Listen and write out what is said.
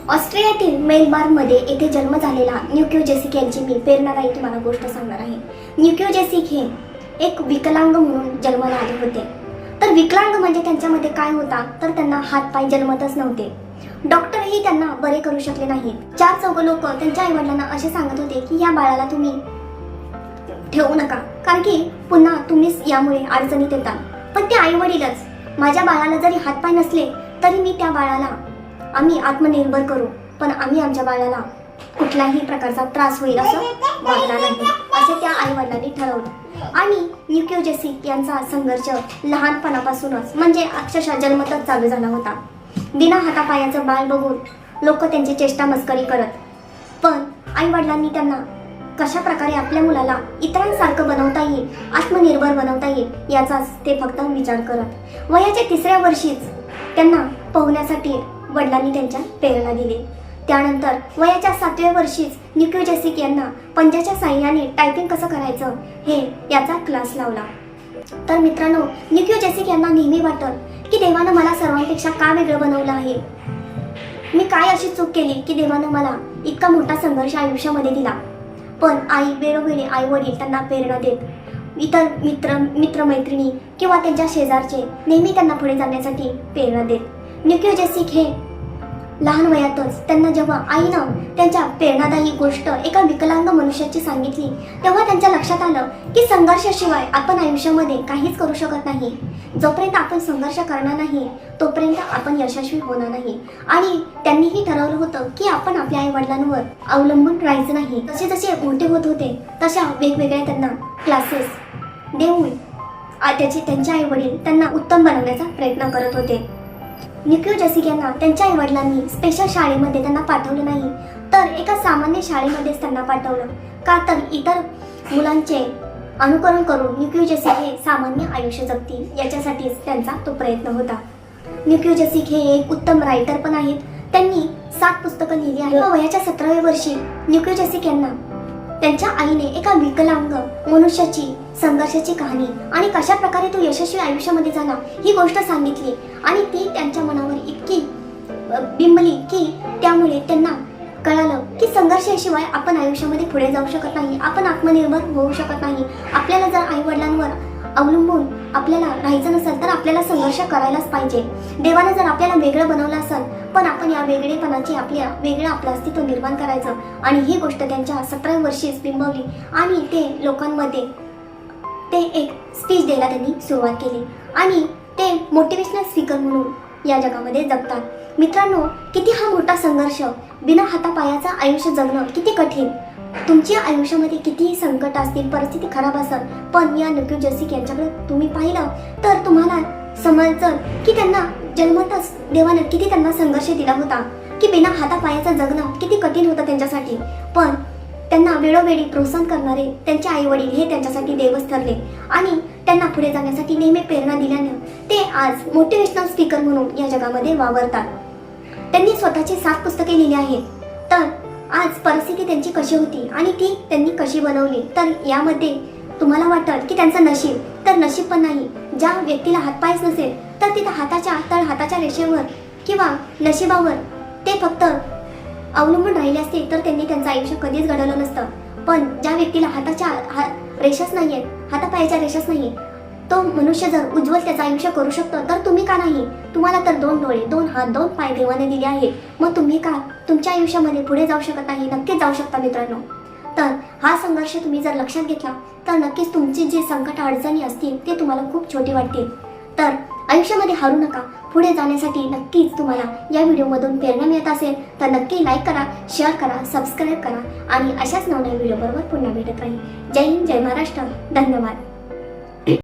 ऑस्ट्रियातील मेलबर्नमध्ये येथे जन्म झालेला न्यूक्यू जेसिक यांची मी प्रेरणादायी तुम्हाला गोष्ट सांगणार आहे. न्यूक्यू जेसिक हे एक विकलांग म्हणून जन्माला आले होते. तर विकलांग म्हणजे त्यांच्यामध्ये काय होता, तर त्यांना हातपाय जन्मतच नव्हते. डॉक्टरही त्यांना बरे करू शकले नाहीत. 4 लोक त्यांच्या आईवडिलांना असे सांगत होते की या बाळाला तुम्ही ठेवू नका, कारण की पुन्हा तुम्हीच यामुळे अडचणीत येतात. पण ते आईवडीलच माझ्या बाळाला जरी हातपाय नसले तरी मी त्या बाळाला आम्ही आत्मनिर्भर करू, पण आम्ही आमच्या बाळाला कुठल्याही प्रकारचा त्रास होईल असं वागणार नाही, असे त्या आईवडिलांनी ठरवलं. आणि न्यूक्यू जेसिक यांचा संघर्ष लहानपणापासूनच म्हणजे अक्षरशः जन्मतच चालू झाला होता. बिना हातापायाचं बाळ बघून लोक त्यांची चेष्टा मस्करी करत, पण आईवडिलांनी त्यांना कशा प्रकारे आपल्या मुलाला इतरांसारखं बनवता येईल, आत्मनिर्भर बनवता येईल याचाच ते फक्त विचार करत. वयाच्या 3ऱ्या वर्षीच त्यांना पोहण्यासाठी वडिलांनी त्यांच्या प्रेरणा दिली. त्यानंतर वयाच्या 7व्या वर्षीच न्यूक्यू जेसिक यांना पंजाच्या साह्याने टायपिंग कसं करायचं हे याचा क्लास लावला. तर मित्रांनो, न्यूक्यू जेसिक यांना नेहमी वाटत की देवानं मला सर्वांपेक्षा का वेगळं बनवलं आहे, मी काय अशी चूक केली की देवानं मला इतका मोठा संघर्ष आयुष्यामध्ये दिला. पण आई वेळोवेळी आई वडील त्यांना प्रेरणा देत, इतर मित्रमैत्रिणी किंवा त्यांच्या शेजारचे नेहमी त्यांना पुढे जाण्यासाठी प्रेरणा देत. न्यूक्यू जेसिक हे लहान वयातच त्यांना जेव्हा आईनं त्यांच्या प्रेरणादायी गोष्ट एका विकलांग मनुष्याची सांगितली, तेव्हा त्यांच्या लक्षात आलं की संघर्षाशिवाय आपण आयुष्यामध्ये काहीच करू शकत नाही. जोपर्यंत आपण संघर्ष करणार नाही तोपर्यंत आपण यशस्वी होणार नाही. आणि त्यांनीही ठरवलं होतं की आपण आपल्या आई वडिलांवर अवलंबून राहायचं नाही. जसे जसे मोठे होत होते तशा वेगवेगळ्या त्यांना क्लासेस देऊन त्यांचे आई वडील त्यांना उत्तम बनवण्याचा प्रयत्न करत होते. न्यूक्यू जेसिक यांना त्यांच्या आई वडिलांनी स्पेशल शाळेमध्ये त्यांना पाठवलं नाही, तर एका सामान्य शाळेमध्येच त्यांना पाठवलं. का तर इतर मुलांचे अनुकरण करून न्यूक्यू जेसिक हे सामान्य आयुष्य जगतील याच्यासाठीच त्यांचा तो प्रयत्न होता. न्यूक्यू जेसिक हे एक उत्तम रायटर पण आहेत. त्यांनी 7 पुस्तकं लिहिली आहेत. वयाच्या 17व्या वर्षी न्यूक्यू जेसिक यांना त्यांच्या आईने एका विकलांग मनुष्याची संघर्षाची कहाणी आणि कशा प्रकारे तो यशस्वी आयुष्यामध्ये झाला ही गोष्ट सांगितली. आणि ती त्यांच्या मनावर इतकी बिंबली की त्यामुळे त्यांना कळालं की संघर्षाशिवाय आपण आयुष्यामध्ये पुढे जाऊ शकत नाही, आपण आत्मनिर्भर होऊ शकत नाही. आपल्याला जर आई वडिलांवर अवलंबून आपल्याला राहायचं नसेल तर आपल्याला संघर्ष करायलाच पाहिजे. देवाने जर आपल्याला वेगळं बनवलं असेल, पण आपण या वेगळेपणाची आपलं अस्तित्व निर्माण करायचं. आणि ही गोष्ट त्यांच्या 17व्या वर्षीच बिंबवली आणि ते लोकांमध्ये ते एक स्पीच द्यायला त्यांनी सुरुवात केली आणि ते मोटिवेशनल स्पीकर म्हणून या जगामध्ये जगतात. मित्रांनो, किती हा मोठा संघर्ष, बिना हातापायाचं आयुष्य जगणं किती कठीण. तुमच्या आयुष्यामध्ये कितीही संकट असतील, परिस्थिती खराब असेल, पण या न्यूक्यू जेसिक यांच्याकडे तुम्ही पाहिलं तर तुम्हाला समजेल की त्यांना जन्मतच देवाने किती त्यांना संघर्ष दिला होता, की बिना हातापायाचं जगणं किती कठीण होतं त्यांच्यासाठी. पण त्यांना वेळोवेळी प्रोत्साहन करणारे त्यांचे आई वडील हे त्यांच्यासाठी देवच ठरले आणि त्यांना पुढे जाण्यासाठी नेहमी प्रेरणा दिल्यानं ते आज मोटिवेशनल स्पीकर म्हणून या जगामध्ये वावरतात. त्यांनी स्वतःची 7 पुस्तके लिहिली आहेत. तर आज परिस्थिती त्यांची कशी होती आणि ती त्यांनी कशी बनवली, तर यामध्ये तुम्हाला वाटतं की त्यांचं नशीब, तर नशीब पण नाही. ज्या व्यक्तीला हातपायच नसेल तर तिथं हाताच्या रेषेवर किंवा नशिबावर ते फक्त अवलंबून राहिले असते तर त्यांनी त्यांचं आयुष्य कधीच घडवलं नसतं. पण ज्या व्यक्तीला रेषाच नाहीये, हातापायाच्या रेषाच नाही, तो मनुष्य जर उज्ज्वल त्याचं आयुष्य करू शकतो तर तुम्ही का नाही. तुम्हाला तर 2 डोळे, 2 हात, 2 पाय देवाने दिले आहेत, मग तुम्ही का तुमच्या आयुष्यामध्ये पुढे जाऊ शकत नाही. नक्कीच जाऊ शकता मित्रांनो. तर हा संघर्ष तुम्ही जर लक्षात घेतला तर नक्कीच तुमची जी संकट अडचणी असतील ते तुम्हाला खूप छोटी वाटतील. तर आयुष्यामध्ये हारू नका. पुढे जाण्यासाठी नक्कीच तुम्हाला या व्हिडिओमधून प्रेरणा मिळत असेल तर नक्की लाईक करा, शेअर करा, सबस्क्राईब करा आणि अशाच नवनवीन व्हिडिओबरोबर पुन्हा भेटत राहील. जय हिंद, जय महाराष्ट्र. धन्यवाद.